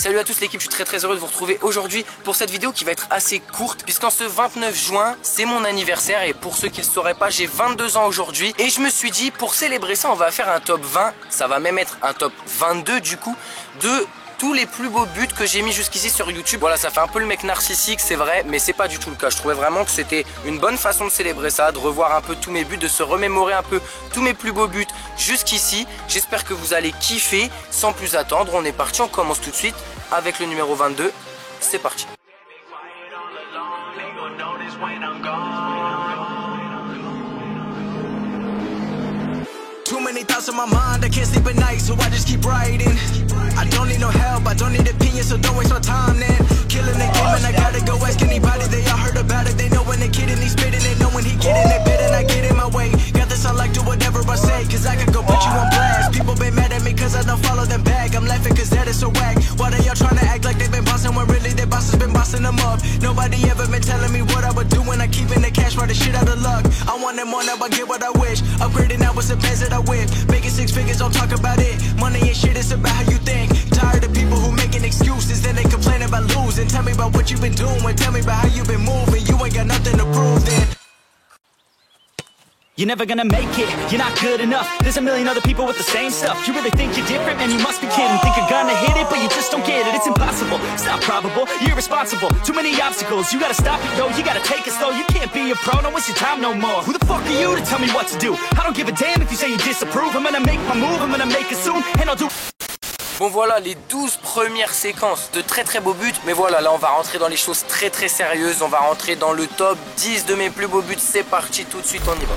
Salut à tous l'équipe, je suis très heureux de vous retrouver aujourd'hui pour cette vidéo qui va être assez courte puisqu'en ce 29 juin c'est mon anniversaire et pour ceux qui ne le sauraient pas j'ai 22 ans aujourd'hui et je me suis dit pour célébrer ça on va faire un top 20, ça va même être un top 22 du coup de tous les plus beaux buts que j'ai mis jusqu'ici sur YouTube. Voilà, ça fait un peu le mec narcissique, c'est vrai, mais c'est pas du tout le cas. Je trouvais vraiment que c'était une bonne façon de célébrer ça, de revoir un peu tous mes buts, de se remémorer un peu tous mes plus beaux buts jusqu'ici. J'espère que vous allez kiffer. Sans plus attendre, on est parti, on commence tout de suite avec le numéro 22. C'est parti. Too many thoughts in my mind, I can't sleep at night, so I just keep writing. I don't need no help, I don't need opinions, so don't waste my time then. Killing the game and I gotta go ask anybody, they all heard about it. They know when the kid and he's spitting, they know when he getting it bit and I get in my way. Got this, I like do whatever I say, cause I could go put you on blast. People been mad at me cause I don't follow them back. I'm laughing cause that is so whack. Why they all trying to act like they been bossing when really their bosses been bossing them up. Nobody ever been telling me what I would do when I keep in the cash for the shit out of luck. I want it more, now I get what I wish. Upgrading now with some pants that I whip. Making 6 figures, don't talk about it. Money ain't shit, it's about how you think. Tired of people who making excuses, then they complain about losing. Tell me about what you've been doing, tell me about how you've been moving. You ain't got nothing to prove then. You're never gonna make it, you're not good enough. There's a million other people with the same stuff. You really think you're different? Man, you must be kidding. Think you're gonna hit it, but you just don't get it. It's impossible, it's not probable, you're irresponsible. Too many obstacles, you gotta stop it, yo. You gotta take it slow, you can't be a pro. Don't waste your time no more. Who the fuck are you to tell me what to do? I don't give a damn if you say you disapprove. I'm gonna make my move, I'm gonna make it soon. And I'll do... Bon voilà les 12 premières séquences de très beaux buts. Mais voilà, là on va rentrer dans les choses très sérieuses. On va rentrer dans le top 10 de mes plus beaux buts. C'est parti, tout de suite on y va.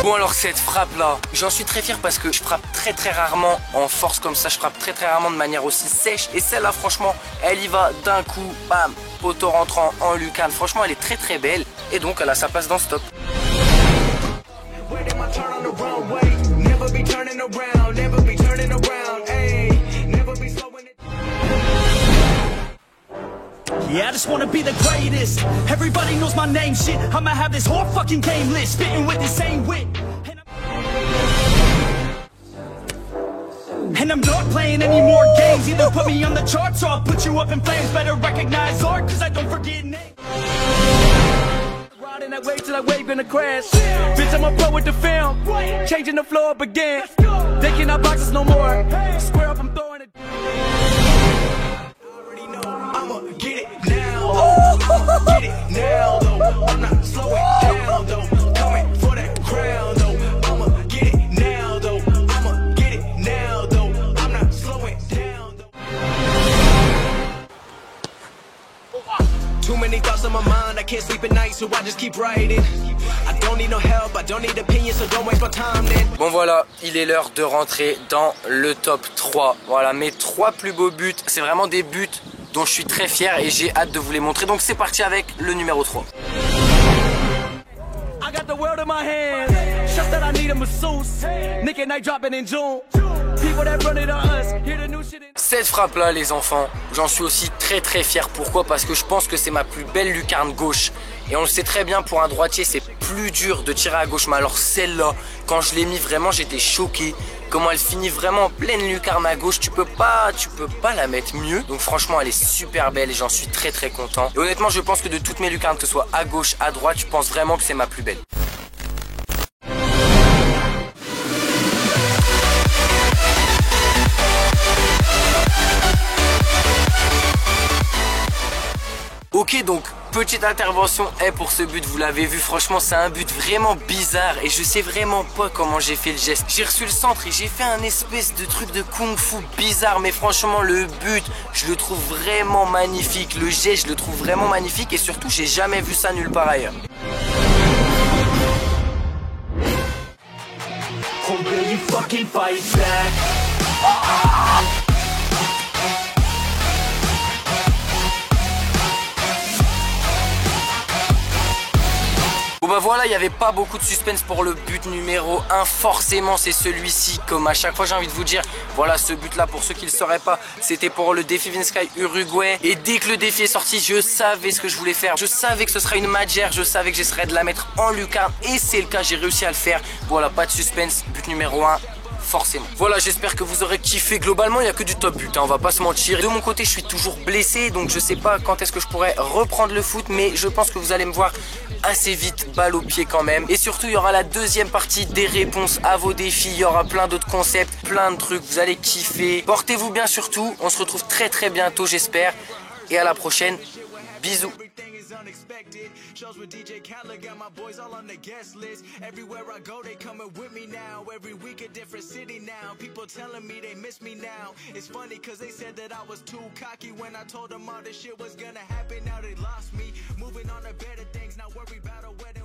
Bon alors cette frappe là, j'en suis très fier parce que je frappe très rarement en force comme ça, je frappe très rarement de manière aussi sèche et celle-là franchement elle y va d'un coup, bam, poteau rentrant en lucarne, franchement elle est très belle et donc elle a sa place dans ce top. Yeah, I just wanna be the greatest. Everybody knows my name, shit. I'ma have this whole fucking game list, spitting with the same wit. And I'm not playing any more games. Either put me on the charts or I'll put you up in flames. Better recognize art, cause I don't forget names. Riding that wave till I wave gonna crash. Bitch, I'm a pro with the film. Changing the floor up again. They cannot box us no more. Square up, I'm throwing it. I'ma get it now, I'ma get it now, though. I'm not slowing down, though. Coming for that crown, though. I'ma get it now, though. I'ma get it now, though. I'm not slowing down, though. Too many thoughts on my mind, I can't sleep at night, so I just keep writing. I don't need no help, I don't need opinions, so don't waste my time then. Bon voilà, il est l'heure de rentrer dans le top 3. Voilà, mes 3 plus beaux buts, c'est vraiment des buts dont je suis très fier et j'ai hâte de vous les montrer. Donc c'est parti avec le numéro 3. Cette frappe là les enfants, j'en suis aussi très fier. Pourquoi? Parce que je pense que c'est ma plus belle lucarne gauche. Et on le sait très bien, pour un droitier c'est plus dur de tirer à gauche. Mais alors celle-là, quand je l'ai mis vraiment j'étais choqué. Comment elle finit vraiment en pleine lucarne à gauche, tu peux pas la mettre mieux. Donc franchement elle est super belle et j'en suis très content. Et honnêtement je pense que de toutes mes lucarnes, que ce soit à gauche, à droite, je pense vraiment que c'est ma plus belle. Ok, donc petite intervention pour ce but, vous l'avez vu, franchement c'est un but vraiment bizarre et je sais vraiment pas comment j'ai fait le geste. J'ai reçu le centre et j'ai fait un espèce de truc de kung fu bizarre, mais franchement le but je le trouve vraiment magnifique, le geste je le trouve vraiment magnifique et surtout j'ai jamais vu ça nulle part ailleurs. Or will you fucking fight back? Bon bah voilà, il n'y avait pas beaucoup de suspense pour le but numéro 1. Forcément, c'est celui-ci. Comme à chaque fois, j'ai envie de vous dire, voilà, ce but-là, pour ceux qui ne le sauraient pas, c'était pour le défi Vinsky Uruguay. Et dès que le défi est sorti, je savais ce que je voulais faire. Je savais que ce serait une Madjer. Je savais que j'essaierais de la mettre en lucarne. Et c'est le cas, j'ai réussi à le faire. Voilà, pas de suspense. But numéro 1. Forcément. Voilà, j'espère que vous aurez kiffé. Globalement, il n'y a que du top but, hein, on va pas se mentir. De mon côté, je suis toujours blessé, donc je sais pas quand est-ce que je pourrais reprendre le foot, mais je pense que vous allez me voir assez vite, balle au pied quand même. Et surtout, il y aura la deuxième partie des réponses à vos défis. Il y aura plein d'autres concepts, plein de trucs, vous allez kiffer. Portez-vous bien surtout, on se retrouve très bientôt, j'espère. Et à la prochaine, bisous. Unexpected shows with DJ Khaled, got my boys all on the guest list. Everywhere I go, they coming with me now. Every week a different city now. People telling me they miss me now. It's funny cause they said that I was too cocky when I told them all this shit was gonna happen. Now they lost me, moving on to better things, not worry about a wedding.